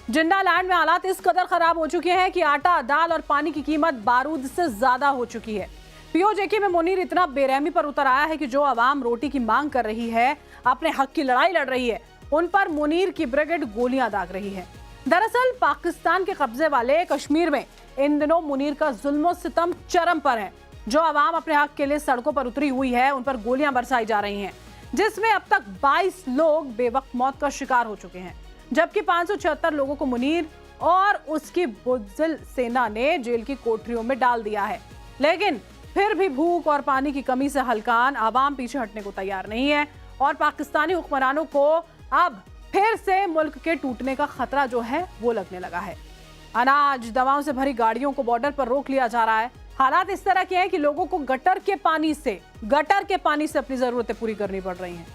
जिन्ना land में हालात इस कदर खराब हो चुके हैं कि आटा, दाल और पानी की कीमत बारूद से ज्यादा हो चुकी है। पीओजेके में मुनीर इतना बेरहमी पर उतर आया है कि जो आवाम रोटी की मांग कर रही है, अपने हक की लड़ाई लड़ रही है, उन पर मुनीर की ब्रिगेड गोलियां दाग रही है। दरअसल पाकिस्तान के कब्जे वाले कश्मीर में इन दिनों मुनीर का जुल्म सितम चरम पर है। जो आवाम अपने हक के लिए सड़कों पर उतरी हुई है, उन पर गोलियां बरसाई जा रही हैं, जिसमें अब तक 22 लोग बेवक्त मौत का शिकार हो चुके हैं, जबकि 576 लोगों को मुनीर और उसकी बुज़दिल सेना ने जेल की कोठरियों में डाल दिया है। लेकिन फिर भी भूख और पानी की कमी से हलकान आवाम पीछे हटने को तैयार नहीं है और पाकिस्तानी हुक्मरानों को अब फिर से मुल्क के टूटने का खतरा जो है वो लगने लगा है। अनाज, दवाओं से भरी गाड़ियों को बॉर्डर पर रोक लिया जा रहा है। हालात इस तरह के हैं कि लोगों को गटर के पानी से अपनी जरूरतें पूरी करनी पड़ रही हैं।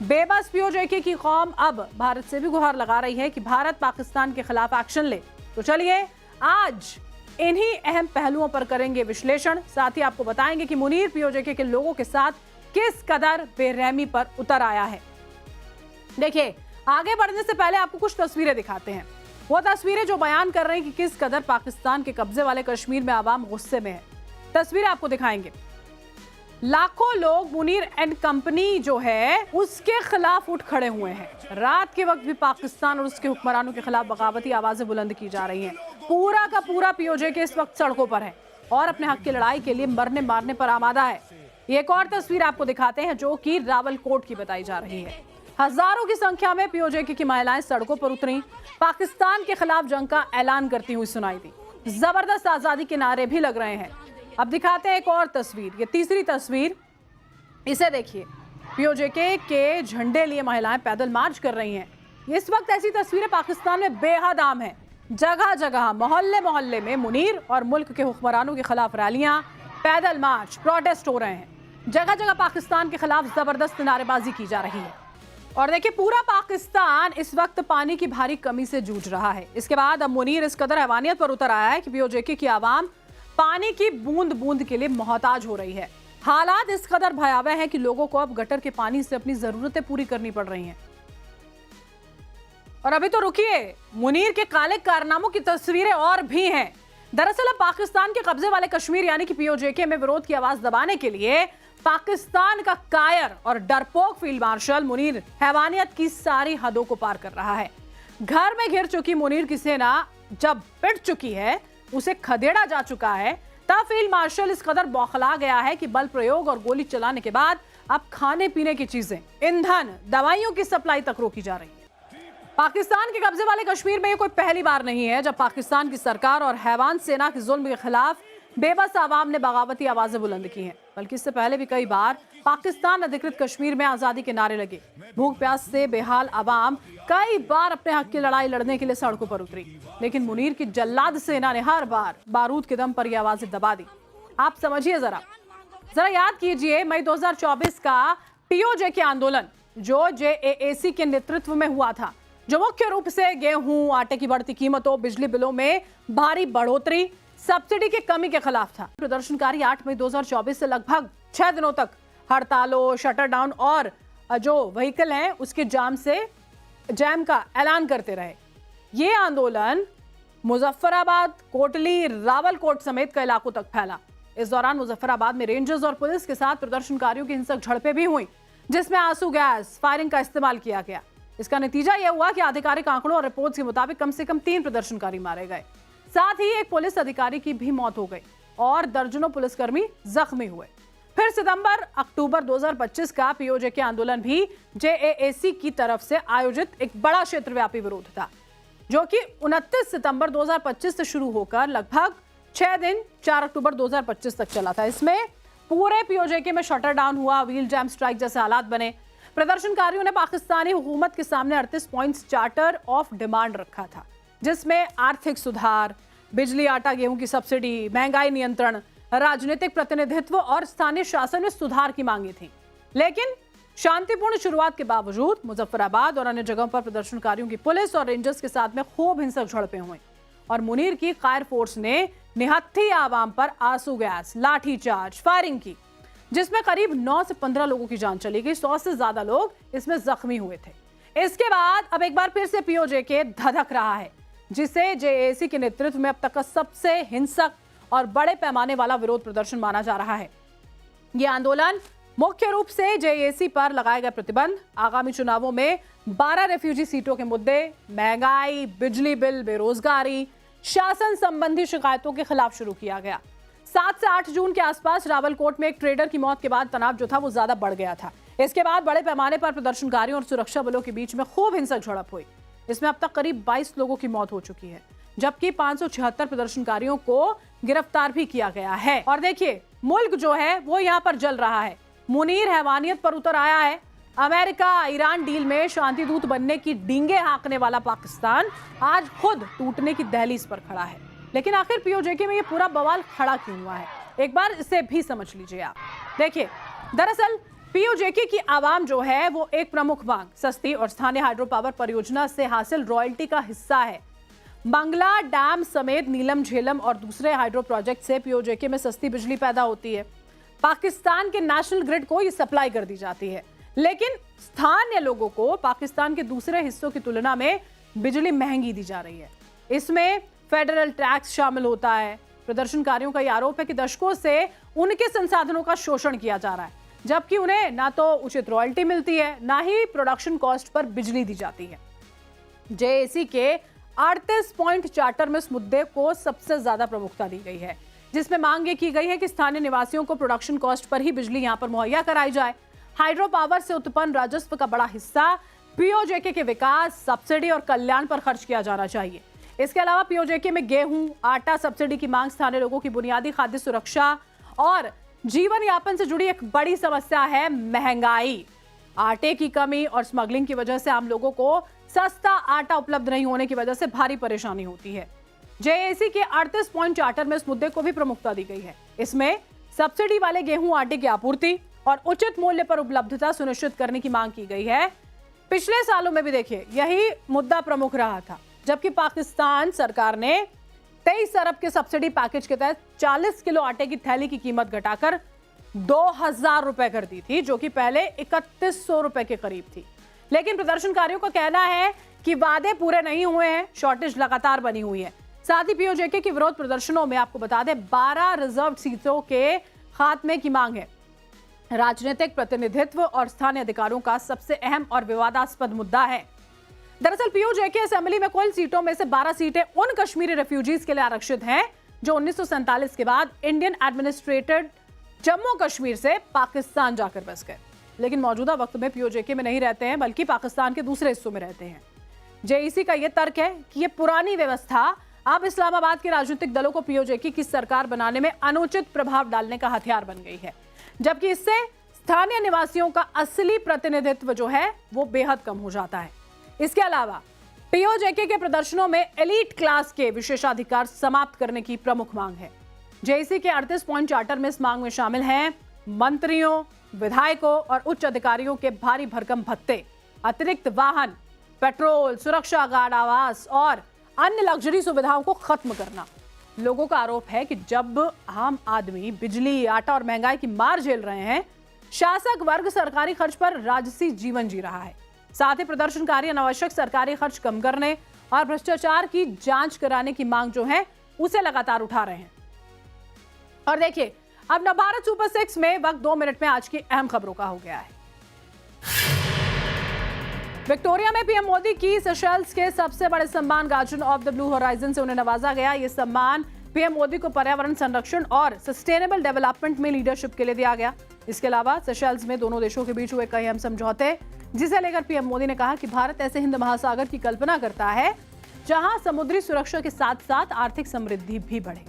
बेबस पीओजेके की कौम अब भारत से भी गुहार लगा रही है कि भारत पाकिस्तान के खिलाफ एक्शन ले। तो चलिए आज इन्हीं अहम पहलुओं पर करेंगे विश्लेषण। साथ ही आपको बताएंगे कि मुनीर पीओजेके के लोगों के साथ किस कदर बेरहमी पर उतर आया है। देखिए, आगे बढ़ने से पहले आपको कुछ तस्वीरें दिखाते हैं। वो तस्वीरें जो बयान कर रही हैं कि किस कदर पाकिस्तान के कब्जे वाले कश्मीर में आवाम गुस्से में है। तस्वीरें आपको दिखाएंगे। लाखों लोग मुनीर एंड कंपनी जो है उसके खिलाफ उठ खड़े हुए हैं। रात के वक्त भी पाकिस्तान और उसके हुक्मरानों के खिलाफ बगावती आवाजें बुलंद की जा रही हैं। पूरा का पूरा पीओजेके इस वक्त सड़कों पर है और अपने हक की लड़ाई के लिए मरने मारने पर आमादा है। एक और तस्वीर आपको दिखाते हैं जो कि रावलकोट की बताई जा रही है। हजारों की संख्या में पीओजेके की महिलाएं सड़कों पर उतरी, पाकिस्तान के खिलाफ जंग का ऐलान करती हुई सुनाई दी। जबरदस्त आजादी के नारे भी लग रहे हैं। अब दिखाते हैं एक और तस्वीर, ये तीसरी तस्वीर, इसे देखिए। पीओजेके के झंडे लिए महिलाएं पैदल मार्च कर रही हैं। इस वक्त ऐसी तस्वीरें पाकिस्तान में बेहद आम हैं। जगह जगह, मोहल्ले मोहल्ले में मुनीर और मुल्क के हुक्मरानों के खिलाफ रैलियां, पैदल मार्च, प्रोटेस्ट हो रहे हैं। जगह जगह पाकिस्तान के खिलाफ जबरदस्त नारेबाजी की जा रही है। और देखिए, पूरा पाकिस्तान इस वक्त पानी की भारी कमी से जूझ रहा है। इसके बाद अब मुनीर इस कदर हैवानियत पर उतर आया है कि पीओजेके की आवाम पानी की बूंद बूंद के लिए मोहताज हो रही है। हालात इस कदर भयावह हैं कि लोगों को अब गटर के पानी से अपनी जरूरतें पूरी करनी पड़ रही हैं। और अभी तो रुकिए, मुनीर के काले कारनामों की तस्वीरें और भी हैं। दरअसल अब पाकिस्तान के कब्जे वाले कश्मीर यानी कि पीओजेके में विरोध की आवाज दबाने के लिए पाकिस्तान का कायर और डरपोक फील्ड मार्शल मुनीर हैवानियत की सारी हदों को पार कर रहा है। घर में घिर चुकी मुनीर की सेना जब पिट चुकी है, उसे खदेड़ा जा चुका है, तब फील्ड मार्शल इस कदर बौखला गया है कि बल प्रयोग और गोली चलाने के बाद अब खाने पीने की चीजें, ईंधन, दवाइयों की सप्लाई तक रोकी जा रही है। पाकिस्तान के कब्जे वाले कश्मीर में ये कोई पहली बार नहीं है जब पाकिस्तान की सरकार और हैवान सेना के जुल्म के खिलाफ बेबस आवाम ने बगावती आवाजें बुलंद की हैं। बल्कि इससे पहले भी कई बार पाकिस्तान अधिकृत कश्मीर में आजादी के नारे लगे। भूख प्यास से बेहाल आवाम कई बार अपने हक की लड़ाई लड़ने के लिए सड़कों पर उतरी, लेकिन मुनीर की जल्लाद सेना ने हर बार बारूद के दम पर यह आवाजें दबा दी। आप समझिए, जरा याद कीजिए, मई 2024 का पीओजेके आंदोलन जो जेएएसी के नेतृत्व में हुआ था, जो मुख्य रूप से गेहूं, आटे की बढ़ती कीमतों, बिजली बिलों में भारी बढ़ोतरी, सब्सिडी की कमी के खिलाफ था। प्रदर्शनकारी 8 मई 2024 से लगभग 6 दिनों तक हड़तालों, शटर डाउन और जो व्हीकल हैं उसके जैम का ऐलान करते रहे। ये आंदोलन मुजफ्फराबाद, कोटली, रावलकोट समेत कई इलाकों तक फैला। इस दौरान मुजफ्फराबाद में रेंजर्स और पुलिस के साथ प्रदर्शनकारियों की हिंसक झड़पें भी हुई, जिसमें आंसू गैस, फायरिंग का इस्तेमाल किया गया। इसका नतीजा यह हुआ कि आधिकारिक आंकड़ों और रिपोर्ट्स के मुताबिक कम से कम 3 प्रदर्शनकारी मारे गए। साथ ही एक पुलिस अधिकारी की भी मौत हो गई और दर्जनों पुलिसकर्मी जख्मी हुए। फिर सितंबर-अक्टूबर 2025 का पीओजेके आंदोलन भी जेएएसी की तरफ से आयोजित एक बड़ा क्षेत्रव्यापी विरोध था, जो कि 29 सितंबर 2025 से शुरू होकर लगभग 6 दिन 4 अक्टूबर 2025 तक चला था। इसमें पूरे पीओजेके में शटर डाउन हुआ, व्हील जैम स्ट्राइक जैसे हालात बने। प्रदर्शनकारियों ने पाकिस्तानी हुकूमत के सामने 38 पॉइंट्स चार्टर ऑफ डिमांड रखा था, जिसमें आर्थिक सुधार, बिजली, आटा, गेहूं की सब्सिडी, महंगाई नियंत्रण, राजनीतिक प्रतिनिधित्व और स्थानीय शासन में सुधार की मांगी थी। लेकिन शांतिपूर्ण शुरुआत के बावजूद मुजफ्फराबाद और अन्य जगहों पर प्रदर्शनकारियों की पुलिस और रेंजर्स के साथ में खूब हिंसक झड़पें हुई और मुनीर की कायर फोर्स ने निहत्थी आवाम पर आंसू गैस, लाठीचार्ज, फायरिंग की, जिसमें करीब 9 से 15 लोगों की जान चली गई। 100 से ज्यादा लोग इसमें जख्मी हुए थे। इसके बाद अब एक बार फिर से पीओजेके धधक रहा है। जिसे जेएसी के नेतृत्व में अब तक का सबसे हिंसक और बड़े पैमाने वाला विरोध प्रदर्शन माना जा रहा है। यह आंदोलन मुख्य रूप से जेएसी पर लगाए गए प्रतिबंध, आगामी चुनावों में 12 रेफ्यूजी सीटों के मुद्दे, महंगाई, बिजली बिल, बेरोजगारी, शासन संबंधी शिकायतों के खिलाफ शुरू किया गया। 7 से 8 जून के आसपास रावलकोट में एक ट्रेडर की मौत के बाद तनाव जो था वो ज्यादा बढ़ गया था। इसके बाद बड़े पैमाने पर प्रदर्शनकारियों और सुरक्षा बलों के बीच में खूब हिंसक झड़प हुई। इसमें अब तक करीब 22 लोगों की मौत हो चुकी है, जबकि 576 प्रदर्शनकारियों को गिरफ्तार भी किया गया है। और देखिए, मुल्क जो है वो यहाँ पर जल रहा है। मुनीर हैवानियत पर उतर आया है। अमेरिका ईरान डील में शांति दूत बनने की डींगे हाँकने वाला पाकिस्तान आज खुद टूटने की दहलीज पर खड़ा है। लेकिन आखिर पीओजेके में ये पूरा बवाल खड़ा क्यों हुआ है, एक बार इसे भी समझ लीजिए आप। देखिए, दरअसल पीओजेके की आवाम जो है वो एक प्रमुख मांग सस्ती और स्थानीय हाइड्रो पावर परियोजना से हासिल रॉयल्टी का हिस्सा है। मंगला डैम समेत नीलम झेलम और दूसरे हाइड्रो प्रोजेक्ट से पीओजेके में सस्ती बिजली पैदा होती है। पाकिस्तान के नेशनल ग्रिड को ये सप्लाई कर दी जाती है, लेकिन स्थानीय लोगों को पाकिस्तान के दूसरे हिस्सों की तुलना में बिजली महंगी दी जा रही है। इसमें फेडरल टैक्स शामिल होता है। प्रदर्शनकारियों का यह आरोप है कि दशकों से उनके संसाधनों का शोषण किया जा रहा है, जबकि उन्हें ना तो उचित रॉयल्टी मिलती है, ना ही प्रोडक्शन कॉस्ट पर बिजली दी जाती है। जेएसी के 38 पॉइंट चार्टर में इस मुद्दे को सबसे ज्यादा प्रमुखता दी गई है, जिसमें मांग ये की गई है कि स्थानीय निवासियों को प्रोडक्शन कॉस्ट पर ही बिजली यहां पर मुहैया कराई जाए। हाइड्रो पावर से उत्पन्न राजस्व का बड़ा हिस्सा पीओजेके के विकास, सब्सिडी और कल्याण पर खर्च किया जाना चाहिए। इसके अलावा पीओजेके में गेहूं, आटा सब्सिडी की मांग स्थानीय लोगों की बुनियादी खाद्य सुरक्षा और जीवन यापन से जुड़ी एक बड़ी समस्या है महंगाई। आटे की कमी और स्मगलिंग की वजह से आम लोगों को सस्ता आटा उपलब्ध नहीं होने की वजह से भारी परेशानी होती है। जेएसी के 38 पॉइंट चार्टर में इस मुद्दे को भी प्रमुखता दी गई है। इसमें सब्सिडी वाले गेहूं आटे की आपूर्ति और उचित मूल्य पर उपलब्धता सुनिश्चित करने की मांग की गई है। पिछले सालों में भी देखिए यही मुद्दा प्रमुख रहा था, जबकि पाकिस्तान सरकार ने 23 अरब के सब्सिडी पैकेज के तहत 40 किलो आटे की थैली की कीमत घटाकर 2000 रुपए कर दी थी, जो कि पहले 3100 रुपए के करीब थी। लेकिन प्रदर्शनकारियों का कहना है कि वादे पूरे नहीं हुए हैं, शॉर्टेज लगातार बनी हुई है। साथ ही पीओजेके के विरोध प्रदर्शनों में आपको बता दें 12 रिजर्व सीटों के खात्मे की मांग है। राजनीतिक प्रतिनिधित्व और स्थानीय अधिकारों का सबसे अहम और विवादास्पद मुद्दा है। दरअसल पीओजेके असेंबली में कुल सीटों में से 12 सीटें उन कश्मीरी रेफ्यूजीज के लिए आरक्षित हैं जो 1947 के बाद इंडियन एडमिनिस्ट्रेटेड जम्मू कश्मीर से पाकिस्तान जाकर बस गए, लेकिन मौजूदा वक्त में पीओजेके में नहीं रहते हैं, बल्कि पाकिस्तान के दूसरे हिस्सों में रहते हैं। जेईसी का यह तर्क है कि यह पुरानी व्यवस्था अब इस्लामाबाद के राजनीतिक दलों को पीओजेके की सरकार बनाने में अनुचित प्रभाव डालने का हथियार बन गई है, जबकि इससे स्थानीय निवासियों का असली प्रतिनिधित्व जो है वो बेहद कम हो जाता है। इसके अलावा पीओजेके के प्रदर्शनों में एलीट क्लास के विशेषाधिकार समाप्त करने की प्रमुख मांग है। जेईसी के 38 पॉइंट चार्टर में इस मांग में शामिल हैं मंत्रियों, विधायकों और उच्च अधिकारियों के भारी भरकम भत्ते, अतिरिक्त वाहन, पेट्रोल, सुरक्षा गार्ड, आवास और अन्य लग्जरी सुविधाओं को खत्म करना। लोगों का आरोप है कि जब आम आदमी बिजली, आटा और महंगाई की मार झेल रहे हैं, शासक वर्ग सरकारी खर्च पर राजसी जीवन जी रहा है। साथ ही प्रदर्शनकारी अनावश्यक सरकारी खर्च कम करने और भ्रष्टाचार की जांच कराने की मांग जो है उसे लगातार उठा रहे हैं। और देखिए, अब नवभारत सुपर 6 में वक्त 2 मिनट में आज की अहम खबरों का हो गया है। विक्टोरिया में पीएम मोदी की सेशेल्स के सबसे बड़े सम्मान guardian of the blue horizon से उन्हें नवाजा गया। यह सम्मान पीएम मोदी को पर्यावरण संरक्षण और सस्टेनेबल डेवलपमेंट में लीडरशिप के लिए दिया गया। इसके अलावा सेशेल्स में दोनों देशों के बीच हुए कई अहम समझौते, जिसे लेकर पीएम मोदी ने कहा कि भारत ऐसे हिंद महासागर की कल्पना करता है जहां समुद्री सुरक्षा के साथ साथ आर्थिक समृद्धि भी बढ़े।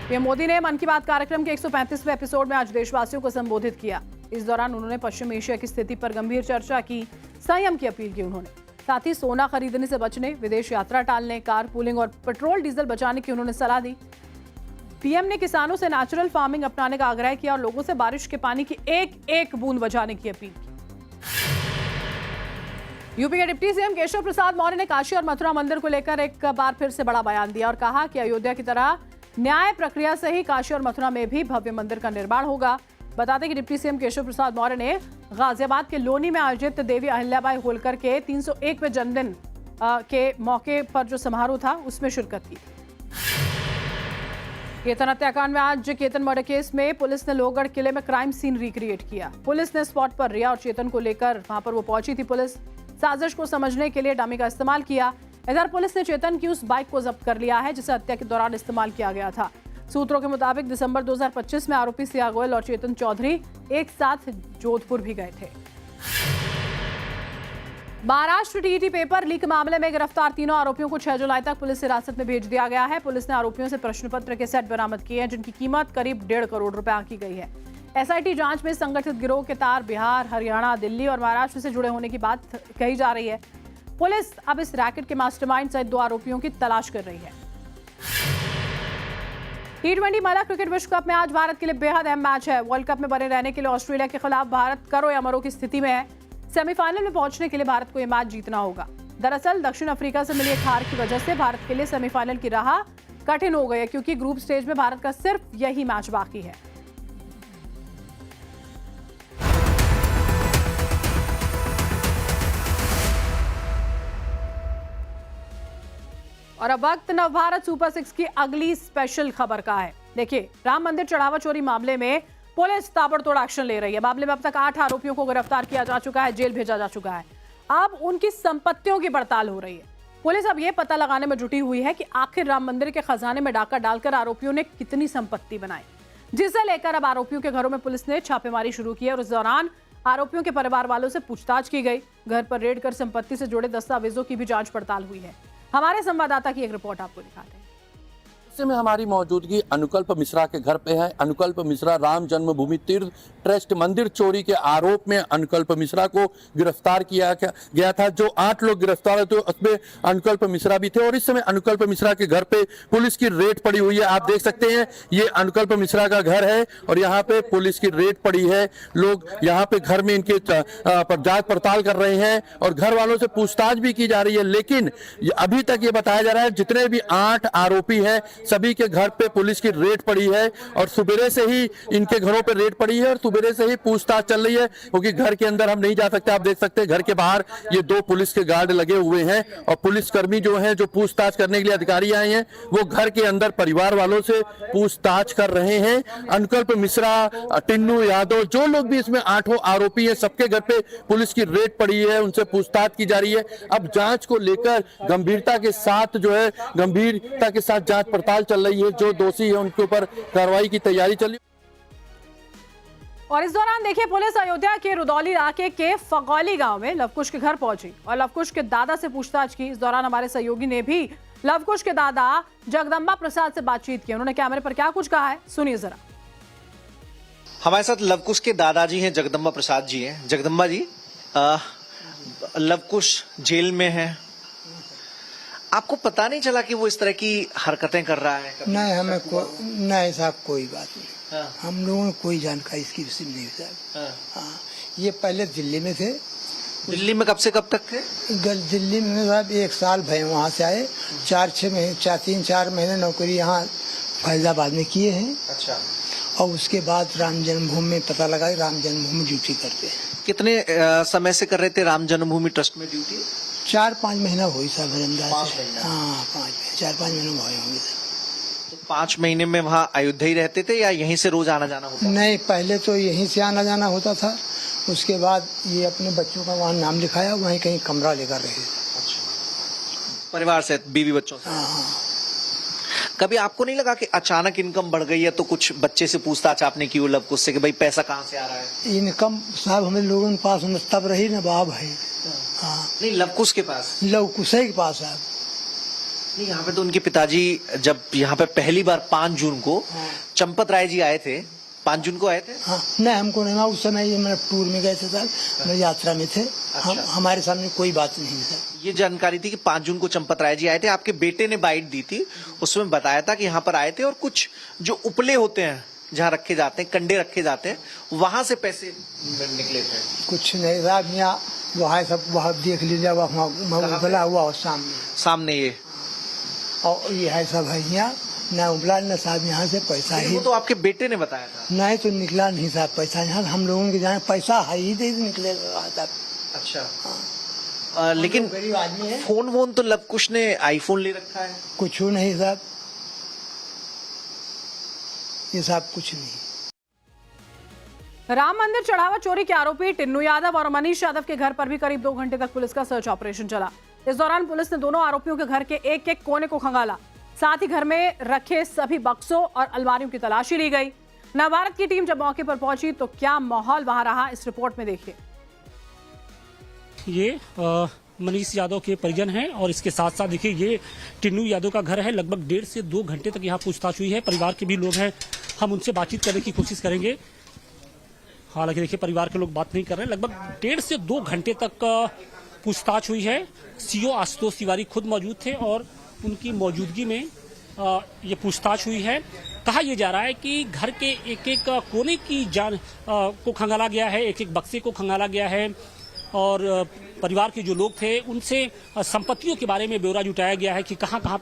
पीएम मोदी ने मन की बात कार्यक्रम के 135वें एपिसोड में आज देशवासियों को संबोधित किया। इस दौरान उन्होंने पश्चिम एशिया की स्थिति पर गंभीर चर्चा की, संयम की अपील की उन्होंने। साथ ही सोना खरीदने से बचने, विदेश यात्रा टालने, कार पूलिंग और पेट्रोल डीजल बचाने की उन्होंने सलाह दी। पीएम ने किसानों से नेचुरल फार्मिंग अपनाने का आग्रह किया और लोगों से बारिश के पानी की एक एक बूंद बचाने की अपील की। यूपी के डिप्टी सीएम केशव प्रसाद मौर्य ने काशी और मथुरा मंदिर को लेकर एक बार फिर से बड़ा बयान दिया और कहा कि अयोध्या की तरह न्याय प्रक्रिया से ही काशी और मथुरा में भी भव्य मंदिर का निर्माण होगा। बता दें कि डिप्टी सीएम केशव प्रसाद मौर्य ने गाजियाबाद के लोनी में आयोजित देवी अहिल्याबाई होलकर के 301वें जन्मदिन के मौके पर जो समारोह था उसमें शिरकत की। केतन हत्याकांड में आज केतन मर्डर केस में पुलिस ने लोहगढ़ किले में क्राइम सीन रिक्रिएट किया। पुलिस ने स्पॉट पर रिया और चेतन को लेकर वहां पर वो पहुंची थी। पुलिस साजिश को समझने के लिए डमी का इस्तेमाल किया। इधर पुलिस ने चेतन की उस बाइक को जब्त कर लिया है जिसे हत्या के दौरान इस्तेमाल किया गया था। सूत्रों के मुताबिक दिसंबर 2025 में आरोपी सिया गोयल और चेतन चौधरी एक साथ जोधपुर भी गए थे। महाराष्ट्र टीईटी पेपर लीक मामले में गिरफ्तार तीनों आरोपियों को 6 जुलाई तक पुलिस हिरासत में भेज दिया गया है। पुलिस ने आरोपियों से प्रश्न पत्र के सेट बरामद किए हैं जिनकी कीमत करीब 1.5 करोड़ रुपए आंकी गई है। एसआईटी जांच में संगठित गिरोह के तार बिहार, हरियाणा, दिल्ली और महाराष्ट्र से जुड़े होने की बात कही जा रही है। पुलिस अब इस रैकेट के मास्टरमाइंड सहित 2 आरोपियों की तलाश कर रही है। T20 महिला क्रिकेट विश्व कप में आज भारत के लिए बेहद अहम मैच है। वर्ल्ड कप में बने रहने के लिए ऑस्ट्रेलिया के खिलाफ भारत करो या मरो की स्थिति में है। सेमीफाइनल में पहुंचने के लिए भारत को यह मैच जीतना होगा। दरअसल दक्षिण अफ्रीका से मिली एक हार की वजह से भारत के लिए सेमीफाइनल की राह कठिन हो गई है क्योंकि ग्रुप स्टेज में भारत का सिर्फ यही मैच बाकी है। और अब वक्त नवभारत सुपर 6 की अगली स्पेशल खबर का है। देखिए, राम मंदिर चढ़ावा चोरी मामले में पुलिस ताबड़तोड़ एक्शन ले रही है। मामले में अब तक 8 आरोपियों को गिरफ्तार किया जा चुका है, जेल भेजा जा चुका है। अब उनकी संपत्तियों की पड़ताल हो रही है। पुलिस अब यह पता लगाने में जुटी हुई है कि आखिर राम मंदिर के खजाने में डाका डालकर आरोपियों ने कितनी संपत्ति बनाई, जिसे लेकर अब आरोपियों के घरों में पुलिस ने छापेमारी शुरू की है और इस दौरान आरोपियों के परिवार वालों से पूछताछ की गई। घर पर रेड कर संपत्ति से जुड़े दस्तावेजों की भी जांच पड़ताल हुई है। हमारे संवाददाता की एक रिपोर्ट आपको दिखाते हैं। ऐसे में हमारी मौजूदगी अनुकल्प मिश्रा के घर पे है। अनुकल्प मिश्रा राम जन्मभूमि तीर्थ ट्रस्ट मंदिर चोरी के आरोप में अनुकल्प मिश्रा को गिरफ्तार किया गया था। जो 8 लोग गिरफ्तार हुए थे उसमें अनुकल्प मिश्रा भी थे और इस समय अनुकल्प मिश्रा के घर पे पुलिस की रेड पड़ी हुई है। आप देख सकते हैं ये अनुकल्प मिश्रा का घर है और यहाँ पे पुलिस की रेड पड़ी है। लोग यहाँ पे घर में इनके जांच पड़ताल कर रहे हैं और घर वालों से पूछताछ भी की जा रही है। लेकिन अभी तक ये बताया जा रहा है जितने भी 8 आरोपी हैं सभी के घर पे पुलिस की रेड पड़ी है और सुबेरे से ही इनके घरों पे रेड पड़ी है और सुबेरे से ही पूछताछ चल रही है क्योंकि घर के अंदर हम नहीं जा सकते। आप देख सकते हैं घर के बाहर ये 2 पुलिस के गार्ड लगे हुए हैं और पुलिसकर्मी जो हैं जो पूछताछ करने के लिए अधिकारी आए हैं वो घर के अंदर परिवार वालों से पूछताछ कर रहे हैं। अनुकल्प मिश्रा, टिन्नू यादव, जो लोग भी इसमें 8 आरोपी हैं सबके घर पे पुलिस की रेड पड़ी है, उनसे पूछताछ की जा रही है। अब जांच को लेकर गंभीरता के साथ जांच पड़ताल चल रही है। जो दोषी है उनके ऊपर कार्रवाई की तैयारी चल रही है। और इस दौरान देखिए पुलिस अयोध्या के रुदौली इलाके के फगौली गांव में लवकुश के घर पहुंची और लवकुश के दादा से पूछताछ की। इस दौरान हमारे सहयोगी ने भी लवकुश के दादा जगदम्बा प्रसाद से बातचीत की। उन्होंने कैमरे पर क्या कुछ कहा है, सुनिए जरा। हमारे साथ लवकुश के दादाजी हैं, जगदम्बा प्रसाद जी हैं। जगदम्बा जी, लवकुश जेल में है, आपको पता नहीं चला कि वो इस तरह की हरकतें कर रहा है? नहीं, हमें नहीं साहब, कोई बात नहीं। हाँ। हम लोगों ने कोई जानकारी इसकी विषय में नहीं साहब। हाँ। ये पहले दिल्ली में थे। दिल्ली में कब से कब तक थे? दिल्ली में साहब 1 साल भय वहाँ से आए। 3-4 महीने नौकरी यहाँ फैजाबाद में किए हैं। अच्छा। और उसके बाद राम जन्मभूमि में पता लगा राम जन्मभूमि ड्यूटी करते हैं। कितने समय से कर रहे थे राम जन्मभूमि ट्रस्ट में ड्यूटी? 4-5 महीना हुई साहब अंदाज। 5 महीना? हाँ, 4-5 महीने हुए होंगे। तो 5 महीने में वहाँ अयोध्या ही रहते थे या यहीं से रोज आना जाना होता? नहीं, पहले तो यहीं से आना जाना होता था। उसके बाद ये अपने बच्चों का वहाँ नाम लिखाया, वहीं कहीं कमरा लेकर रहे। अच्छा। परिवार से, बीवी बच्चों से? हाँ। कभी आपको नहीं लगा कि अचानक इनकम बढ़ गई है तो कुछ बच्चे से पूछताछ आपने की लवकुश से कि भाई पैसा कहाँ से आ रहा है? इनकम साहब हमें लोगों के पास तब रही ना बाब है। हाँ। नहीं, लवकुश के पास? लवकुश के पास साहब। नहीं, यहाँ पे तो उनके पिताजी जब यहाँ पे पहली बार 5 जून को चंपत राय जी आए थे, 5 जून को आए थे? हाँ। नहीं, हमको नहीं, उस समय ये मतलब टूर में गए थे साहब, यात्रा में थे। अच्छा। हमारे सामने कोई बात नहीं सर। ये जानकारी थी कि 5 जून को चंपत राय जी आए थे। आपके बेटे ने बाइट दी थी, उसमें बताया था कि यहाँ पर आए थे और कुछ जो उपले होते हैं जहाँ रखे जाते हैं, कंडे रखे जाते हैं, वहां से पैसे निकले थे। कुछ नहीं साहब, यहाँ वहाँ सब वहाँ देख लीजिए, वहाँ उबला हुआ सामने ये और ये है सब है यहाँ न उबला न साहब, यहाँ से पैसा ही। वो तो आपके बेटे ने बताया था। नहीं तो निकला नहीं साहब पैसा, यहाँ हम लोगों के जहाँ पैसा है ही दे निकलेगा साहब। अच्छा। हाँ। लेकिन गरीब आदमी है, फोन वोन तो लव कुश ने आईफोन ले रखा है। कुछ नहीं साहब, ये साहब कुछ नहीं। राम मंदिर चढ़ावा चोरी के आरोपी टिन्नू यादव और मनीष यादव के घर पर भी करीब 2 घंटे तक पुलिस का सर्च ऑपरेशन चला। इस दौरान पुलिस ने दोनों आरोपियों के घर के एक एक कोने को खंगाला। साथ ही घर में रखे सभी बक्सों और अलमारियों की तलाशी ली गई। नवभारत की टीम जब मौके पर पहुंची तो क्या माहौल वहां रहा, इस रिपोर्ट में देखिए। ये मनीष यादव के परिजन हैं और इसके साथ साथ देखिए ये टिन्नू यादव का घर है। लगभग 1.5 से 2 घंटे तक यहाँ पूछताछ हुई है। परिवार के भी लोग हैं, हम उनसे बातचीत करने की कोशिश करेंगे। हालांकि देखिए परिवार के लोग बात नहीं कर रहे हैं। लगभग 1.5 से 2 घंटे तक पूछताछ हुई है। सीओ आशुतोष तिवारी खुद मौजूद थे और उनकी मौजूदगी में ये पूछताछ हुई है। कहा यह जा रहा है कि घर के एक एक कोने की जान को खंगाला गया है, एक एक बक्से को खंगाला गया है और परिवार के जो लोग थे उनसे संपत्तियों के बारे में ब्यौरा जुटाया गया है कि कहाँ कहाँ